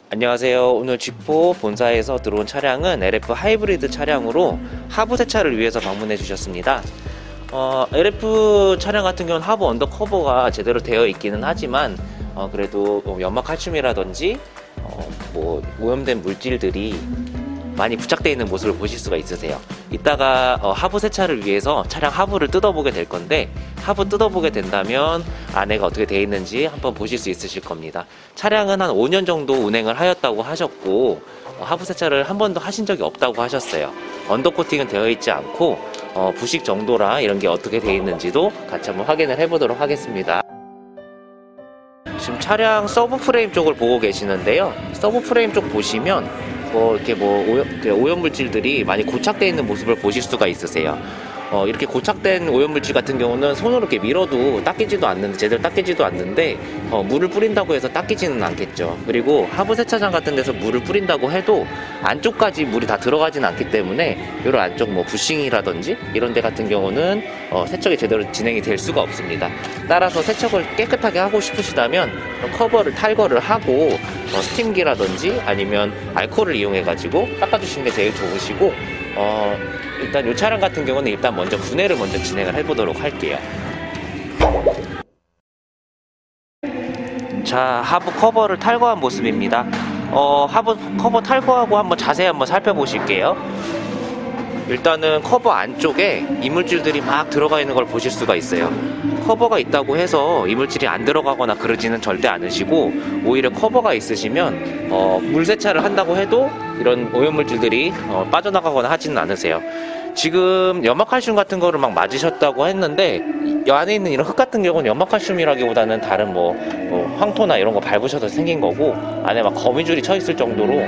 안녕하세요. 오늘 쥐포 본사에서 들어온 차량은 LF 하이브리드 차량으로 하부 세차를 위해서 방문해 주셨습니다. LF 차량 같은 경우는 하부 언더커버가 제대로 되어 있기는 하지만 그래도 연막 칼슘이라든지 오염된 물질들이 많이 부착되어 있는 모습을 보실 수가 있으세요. 이따가 하부 세차를 위해서 차량 하부를 뜯어보게 될 건데, 하부 뜯어보게 된다면 안에가 어떻게 되어 있는지 한번 보실 수 있으실 겁니다. 차량은 한 5년 정도 운행을 하였다고 하셨고, 하부 세차를 한 번도 하신 적이 없다고 하셨어요. 언더코팅은 되어 있지 않고 부식 정도랑 이런 게 어떻게 되어 있는지도 같이 한번 확인을 해보도록 하겠습니다. 지금 차량 서브 프레임 쪽을 보고 계시는데요. 서브 프레임 쪽 보시면 이렇게 오염 물질들이 많이 고착되어 있는 모습을 보실 수가 있으세요. 이렇게 고착된 오염물질 같은 경우는 손으로 이렇게 밀어도 닦이지도 않는데, 제대로 닦이지도 않는데, 물을 뿌린다고 해서 닦이지는 않겠죠. 그리고 하부 세차장 같은 데서 물을 뿌린다고 해도 안쪽까지 물이 다 들어가지는 않기 때문에 이런 안쪽 부싱이라든지 이런 데 같은 경우는 세척이 제대로 진행이 될 수가 없습니다. 따라서 세척을 깨끗하게 하고 싶으시다면 커버를 탈거를 하고 스팀기라든지 아니면 알코올을 이용해 가지고 닦아주시는 게 제일 좋으시고, 일단 이 차량 같은 경우는 일단 먼저 분해를 먼저 진행을 해보도록 할게요. 자, 하부 커버를 탈거한 모습입니다. 하부 커버 탈거하고 한번 자세히 한번 살펴보실게요. 일단은 커버 안쪽에 이물질들이 막 들어가 있는 걸 보실 수가 있어요. 커버가 있다고 해서 이물질이 안 들어가거나 그러지는 절대 않으시고, 오히려 커버가 있으시면 물 세차를 한다고 해도 이런 오염물질들이 빠져나가거나 하지는 않으세요. 지금 연막칼슘 같은 거를 막 맞으셨다고 했는데, 이 안에 있는 이런 흙 같은 경우는 연막칼슘이라기보다는 다른 황토나 이런 거 밟으셔서 생긴 거고, 안에 막 거미줄이 쳐 있을 정도로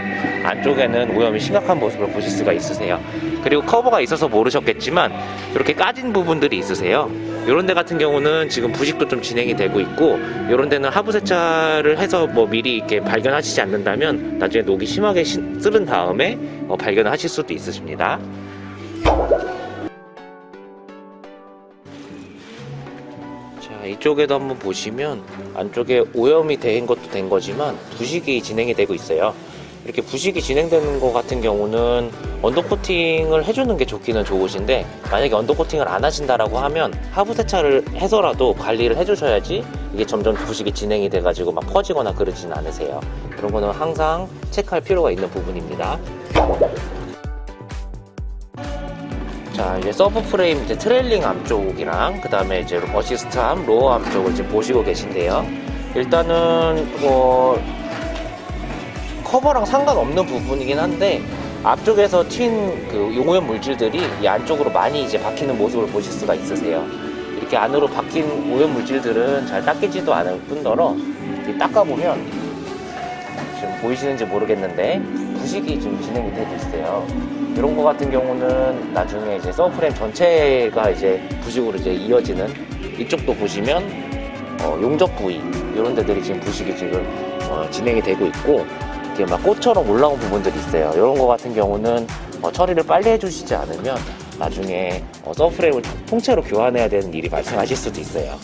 안쪽에는 오염이 심각한 모습을 보실 수가 있으세요. 그리고 커버가 있어서 모르셨겠지만 이렇게 까진 부분들이 있으세요. 이런 데 같은 경우는 지금 부식도 좀 진행이 되고 있고, 이런 데는 하부 세차를 해서 미리 이렇게 발견하시지 않는다면 나중에 녹이 심하게 쓰른 다음에 발견을 하실 수도 있으십니다. 자, 이쪽에도 한번 보시면 안쪽에 오염이 된 것도 된 거지만 부식이 진행이 되고 있어요. 이렇게 부식이 진행되는 것 같은 경우는 언더코팅을 해주는 게 좋기는 좋으신데, 만약에 언더코팅을 안 하신다라고 하면 하부 세차를 해서라도 관리를 해주셔야지 이게 점점 부식이 진행이 돼가지고 막 퍼지거나 그러지는 않으세요. 그런 거는 항상 체크할 필요가 있는 부분입니다. 자, 이제 서브 프레임 이제 트레일링 암 쪽이랑 그 다음에 이제 어시스트 암, 로어 암 쪽을 지금 보시고 계신데요. 일단은 커버랑 상관없는 부분이긴 한데, 앞쪽에서 튄 그 용오염 물질들이 이 안쪽으로 많이 이제 박히는 모습을 보실 수가 있으세요. 이렇게 안으로 박힌 오염 물질들은 잘 닦이지도 않을 뿐더러 닦아보면 지금 보이시는지 모르겠는데 부식이 지금 진행이 되고 있어요. 이런 거 같은 경우는 나중에 이제 서브프레임 전체가 이제 부식으로 이제 이어지는, 이쪽도 보시면 용접 부위 이런 데들이 지금 부식이 지금 진행이 되고 있고, 이렇게 막 꽃처럼 올라온 부분들이 있어요. 이런 거 같은 경우는 처리를 빨리 해주시지 않으면 나중에 서브프레임을 통째로 교환해야 되는 일이 발생하실 수도 있어요.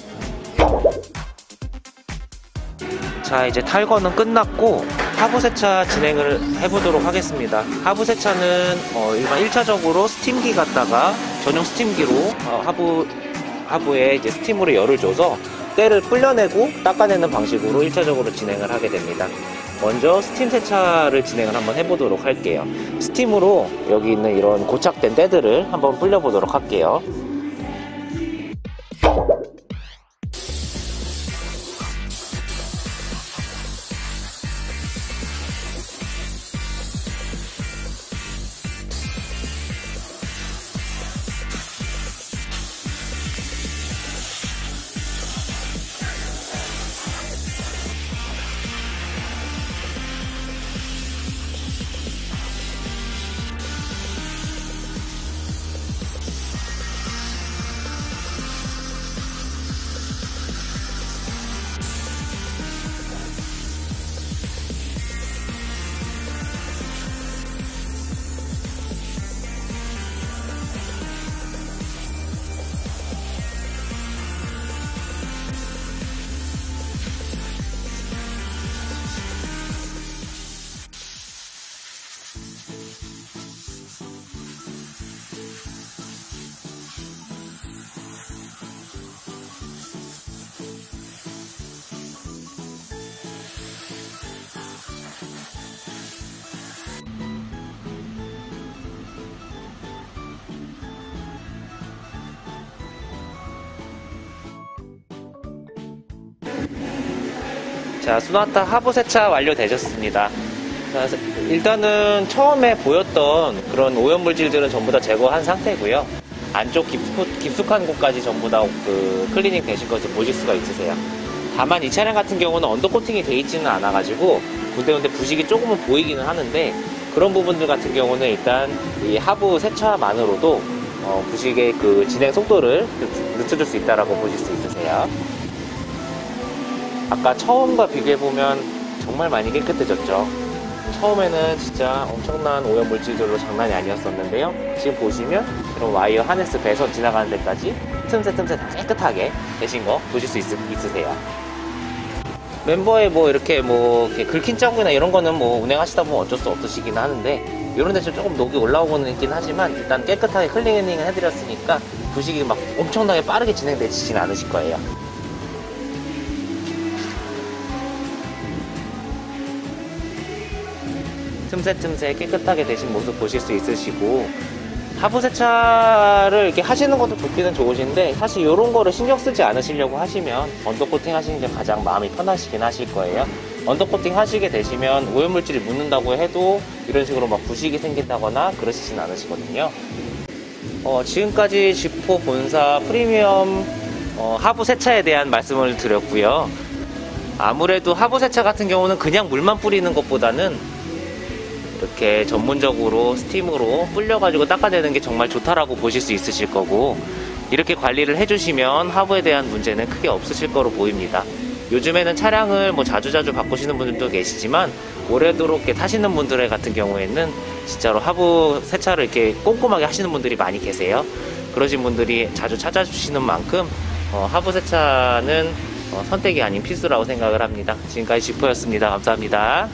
자, 이제 탈거는 끝났고 하부 세차 진행을 해보도록 하겠습니다. 하부 세차는 일반 1차적으로 스팀기 갖다가 전용 스팀기로 하부에 이제 스팀으로 열을 줘서 때를 불려내고 닦아내는 방식으로 1차적으로 진행을 하게 됩니다. 먼저 스팀 세차를 진행을 한번 해보도록 할게요. 스팀으로 여기 있는 이런 고착된 때들을 한번 불려보도록 할게요. 자, 소나타 하부 세차 완료되셨습니다. 자, 일단은 처음에 보였던 그런 오염물질들은 전부 다 제거한 상태고요. 안쪽 깊숙한 곳까지 전부 다 클리닝 되신 것을 보실 수가 있으세요. 다만 이 차량 같은 경우는 언더코팅이 되어 있지는 않아가지고 군데군데 부식이 조금은 보이기는 하는데, 그런 부분들 같은 경우는 일단 이 하부 세차만으로도 부식의 그 진행 속도를 늦춰줄 수 있다라고 보실 수 있으세요. 아까 처음과 비교해보면 정말 많이 깨끗해졌죠. 처음에는 진짜 엄청난 오염물질들로 장난이 아니었었는데요. 지금 보시면 이런 와이어 하네스 배선 지나가는 데까지 틈새 다 깨끗하게 되신 거 보실 수 있으세요. 멤버에 이렇게 긁힌 자국이나 이런 거는 운행하시다 보면 어쩔 수 없으시긴 하는데, 이런 데서 조금 녹이 올라오고는 있긴 하지만 일단 깨끗하게 클리닝을 해드렸으니까 부식이 막 엄청나게 빠르게 진행되지는 않으실 거예요. 틈새 깨끗하게 되신 모습 보실 수 있으시고, 하부 세차를 이렇게 하시는 것도 좋기는 좋으신데, 사실 이런 거를 신경 쓰지 않으시려고 하시면 언더코팅 하시는 게 가장 마음이 편하시긴 하실 거예요. 언더코팅 하시게 되시면 오염물질이 묻는다고 해도 이런 식으로 막 부식이 생긴다거나 그러시진 않으시거든요. 지금까지 지포 본사 프리미엄 하부 세차에 대한 말씀을 드렸고요. 아무래도 하부 세차 같은 경우는 그냥 물만 뿌리는 것보다는 이렇게 전문적으로 스팀으로 불려가지고 닦아내는 게 정말 좋다라고 보실 수 있으실 거고, 이렇게 관리를 해주시면 하부에 대한 문제는 크게 없으실 거로 보입니다. 요즘에는 차량을 자주자주 바꾸시는 분들도 계시지만, 오래도록 이렇게 타시는 분들 같은 경우에는 진짜로 하부 세차를 이렇게 꼼꼼하게 하시는 분들이 많이 계세요. 그러신 분들이 자주 찾아주시는 만큼 하부 세차는 선택이 아닌 필수라고 생각을 합니다. 지금까지 지포였습니다. 감사합니다.